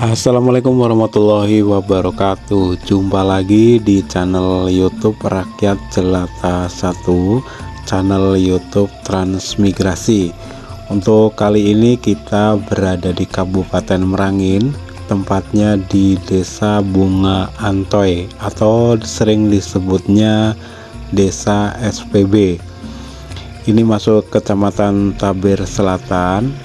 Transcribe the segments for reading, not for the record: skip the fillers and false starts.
Assalamualaikum warahmatullahi wabarakatuh. Jumpa lagi di channel YouTube Rakyat Jelata 1, channel YouTube Transmigrasi. Untuk kali ini kita berada di Kabupaten Merangin, tempatnya di Desa Bunga Antoy atau sering disebutnya Desa SPB. Ini masuk Kecamatan Tabir Selatan,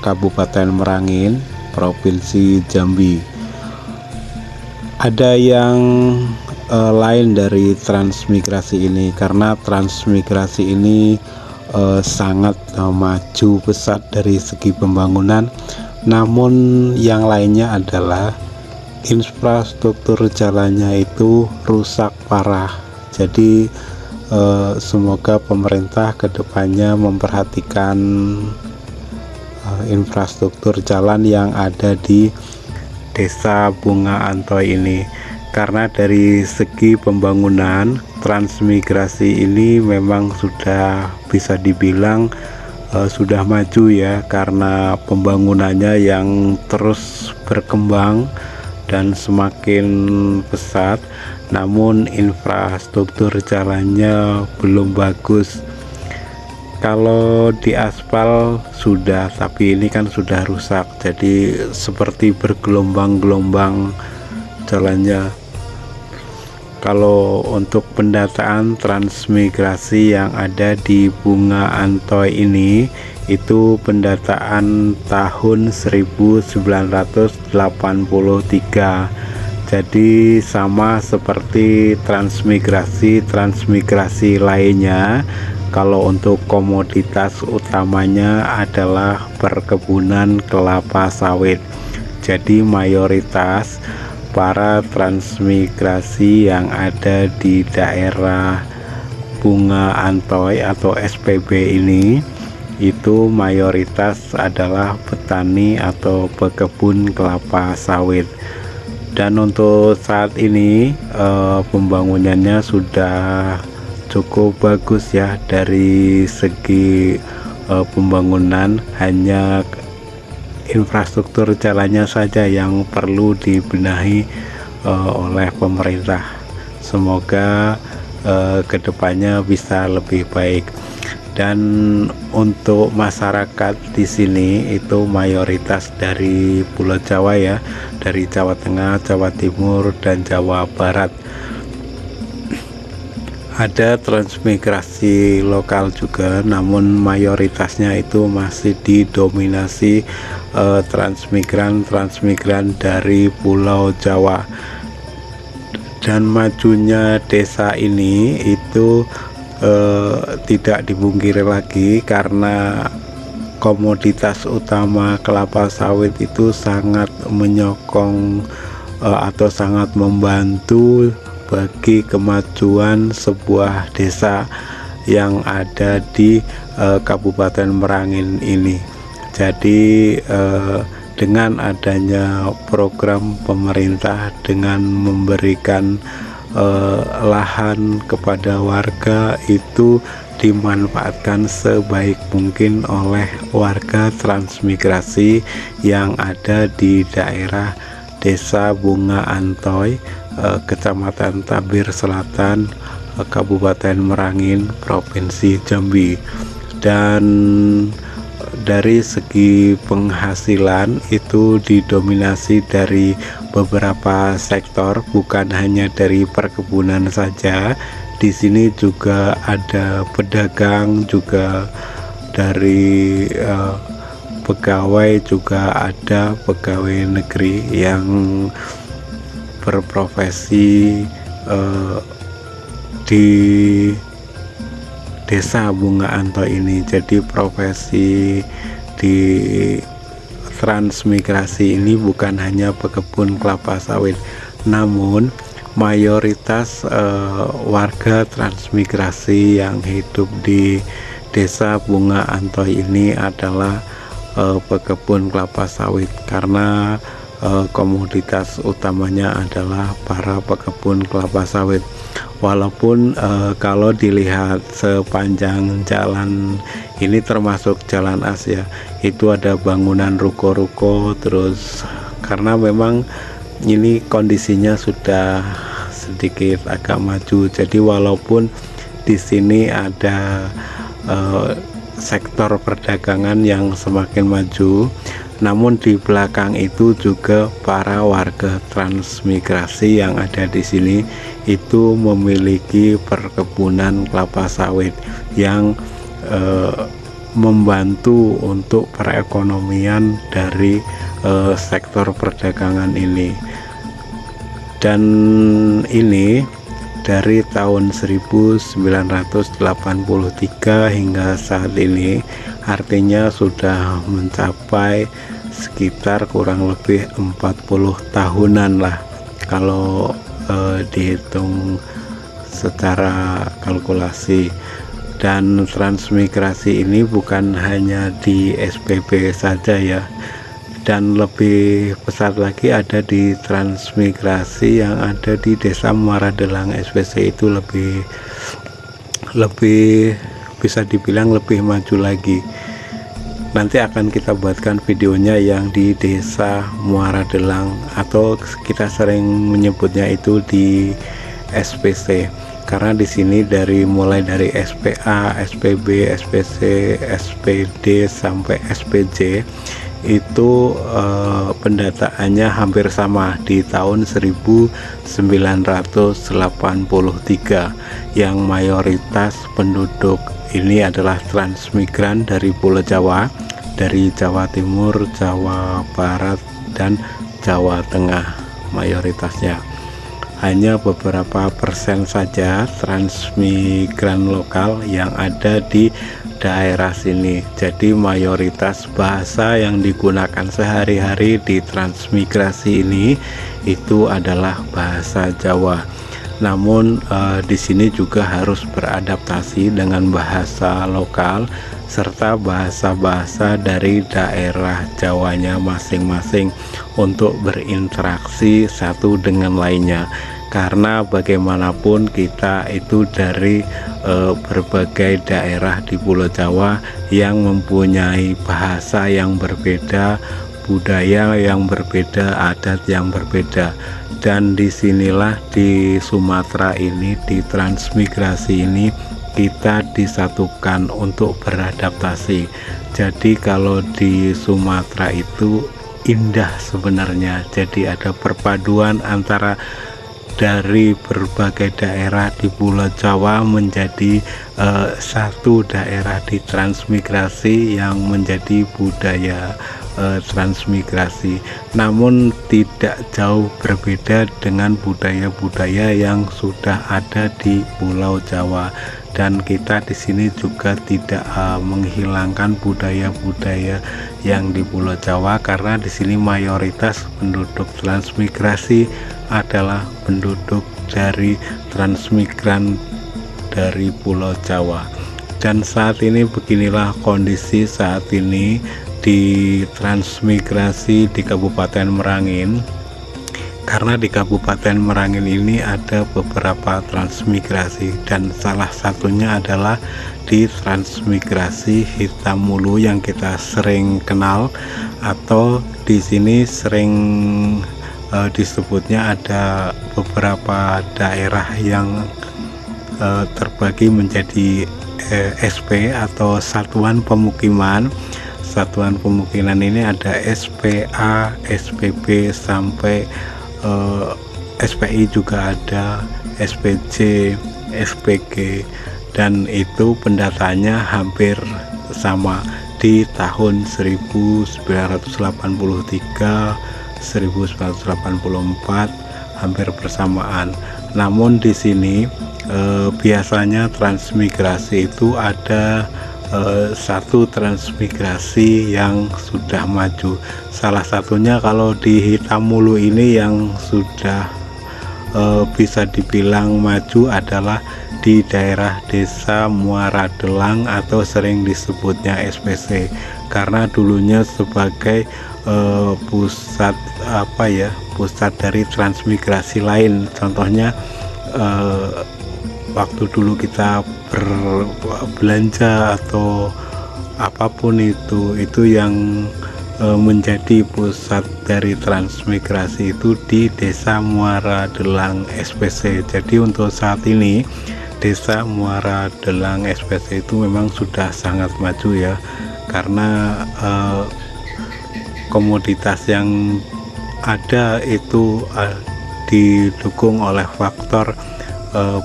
Kabupaten Merangin, Provinsi Jambi. Ada yang lain dari transmigrasi ini, karena transmigrasi ini sangat maju pesat dari segi pembangunan. Namun yang lainnya adalah infrastruktur jalannya itu rusak parah. Jadi semoga pemerintah kedepannya memperhatikan infrastruktur jalan yang ada di Desa Bunga Antoy ini, karena dari segi pembangunan transmigrasi ini memang sudah bisa dibilang sudah maju ya, karena pembangunannya yang terus berkembang dan semakin pesat. Namun infrastruktur jalannya belum bagus. Kalau di aspal sudah, tapi ini kan sudah rusak, jadi seperti bergelombang-gelombang jalannya. Kalau untuk pendataan transmigrasi yang ada di Bunga Antoy ini, itu pendataan tahun 1983. Jadi sama seperti transmigrasi lainnya. Kalau untuk komoditas utamanya adalah perkebunan kelapa sawit. Jadi mayoritas para transmigrasi yang ada di daerah Bunga Antoy atau SPB ini itu mayoritas adalah petani atau pekebun kelapa sawit. Dan untuk saat ini pembangunannya sudah cukup bagus ya. Dari segi pembangunan, hanya infrastruktur jalannya saja yang perlu dibenahi oleh pemerintah. Semoga kedepannya bisa lebih baik. Dan untuk masyarakat di sini itu mayoritas dari Pulau Jawa ya, dari Jawa Tengah, Jawa Timur, dan Jawa Barat. Ada transmigrasi lokal juga, namun mayoritasnya itu masih didominasi transmigran dari Pulau Jawa. Dan majunya desa ini itu tidak dipungkiri lagi, karena komoditas utama kelapa sawit itu sangat menyokong atau sangat membantu bagi kemajuan sebuah desa yang ada di Kabupaten Merangin ini. Jadi dengan adanya program pemerintah dengan memberikan lahan kepada warga, itu dimanfaatkan sebaik mungkin oleh warga transmigrasi yang ada di daerah Desa Bunga Antoy, Kecamatan Tabir Selatan, Kabupaten Merangin, Provinsi Jambi. Dan dari segi penghasilan itu didominasi dari beberapa sektor, bukan hanya dari perkebunan saja. Di sini juga ada pedagang, juga dari pegawai, juga ada pegawai negeri yang berprofesi di Desa Bunga Antoy ini. Jadi profesi di transmigrasi ini bukan hanya pekebun kelapa sawit, namun mayoritas warga transmigrasi yang hidup di Desa Bunga Antoy ini adalah pekebun kelapa sawit, karena komoditas utamanya adalah para pekebun kelapa sawit. walaupun kalau dilihat sepanjang jalan ini termasuk jalan Asia, itu ada bangunan ruko-ruko terus, karena memang ini kondisinya sudah sedikit agak maju. Jadi walaupun di sini ada sektor perdagangan yang semakin maju, namun di belakang itu juga para warga transmigrasi yang ada di sini itu memiliki perkebunan kelapa sawit yang membantu untuk perekonomian dari sektor perdagangan ini. Dan ini dari tahun 1983 hingga saat ini, artinya sudah mencapai sekitar kurang lebih 40 tahunan lah kalau dihitung secara kalkulasi. Dan transmigrasi ini bukan hanya di SPB saja ya, dan lebih besar lagi ada di transmigrasi yang ada di Desa Muara Delang SPC, itu lebih bisa dibilang lebih maju lagi. Nanti akan kita buatkan videonya yang di Desa Muara Delang, atau kita sering menyebutnya itu di SPC, karena di sini mulai dari SPA, SPB, SPC, SPD sampai SPJ itu pendataannya hampir sama di tahun 1983, yang mayoritas penduduk ini adalah transmigran dari Pulau Jawa, dari Jawa Timur, Jawa Barat, dan Jawa Tengah mayoritasnya. Hanya beberapa persen saja transmigran lokal yang ada di daerah sini. Jadi mayoritas bahasa yang digunakan sehari-hari di transmigrasi ini itu adalah bahasa Jawa. Namun di sini juga harus beradaptasi dengan bahasa lokal serta bahasa-bahasa dari daerah Jawanya masing-masing untuk berinteraksi satu dengan lainnya. Karena bagaimanapun kita itu dari berbagai daerah di Pulau Jawa yang mempunyai bahasa yang berbeda, budaya yang berbeda, adat yang berbeda. Dan disinilah di Sumatera ini, di transmigrasi ini, kita disatukan untuk beradaptasi. Jadi kalau di Sumatera itu indah sebenarnya, jadi ada perpaduan antara dari berbagai daerah di Pulau Jawa menjadi satu daerah di transmigrasi yang menjadi budaya transmigrasi, namun tidak jauh berbeda dengan budaya-budaya yang sudah ada di Pulau Jawa. Dan kita di sini juga tidak menghilangkan budaya-budaya yang di Pulau Jawa, karena di sini mayoritas penduduk transmigrasi adalah penduduk dari transmigran dari Pulau Jawa. Dan saat ini beginilah kondisi saat ini di transmigrasi di Kabupaten Merangin, karena di Kabupaten Merangin ini ada beberapa transmigrasi, dan salah satunya adalah di transmigrasi Hitam Mulu yang kita sering kenal, atau di sini sering disebutnya ada beberapa daerah yang terbagi menjadi SP atau Satuan Pemukiman. Satuan pemukiman ini ada SPA, SPB sampai SPI juga ada, SPJ, SPG, dan itu pendataannya hampir sama di tahun 1983, 1984 hampir bersamaan. Namun di sini biasanya transmigrasi itu ada satu transmigrasi yang sudah maju. Salah satunya kalau di Hitam Mulu ini yang sudah bisa dibilang maju adalah di daerah Desa Muara Delang atau sering disebutnya SPC, karena dulunya sebagai pusat pusat dari transmigrasi lain. Contohnya waktu dulu kita berbelanja atau apapun itu yang menjadi pusat dari transmigrasi itu di Desa Muara Delang SPC. Jadi untuk saat ini Desa Muara Delang SPC itu memang sudah sangat maju ya, karena komoditas yang ada itu didukung oleh faktor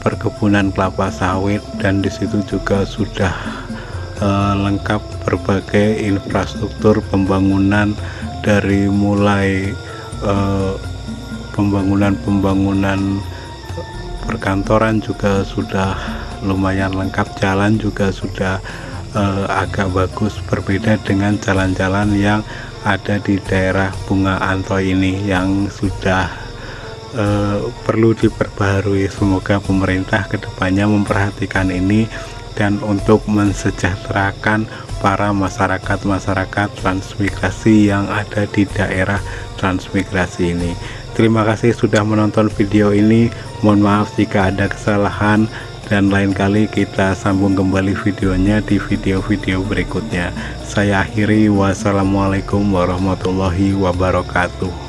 perkebunan kelapa sawit, dan disitu juga sudah lengkap berbagai infrastruktur pembangunan, dari mulai pembangunan perkantoran juga sudah lumayan lengkap, jalan juga sudah agak bagus, berbeda dengan jalan-jalan yang ada di daerah Bunga Antoy ini yang sudah perlu diperbaharui. Semoga pemerintah kedepannya memperhatikan ini dan untuk mensejahterakan para masyarakat transmigrasi yang ada di daerah transmigrasi ini. Terima kasih sudah menonton video ini. Mohon maaf jika ada kesalahan, dan lain kali kita sambung kembali videonya di video-video berikutnya. Saya akhiri, wassalamualaikum warahmatullahi wabarakatuh.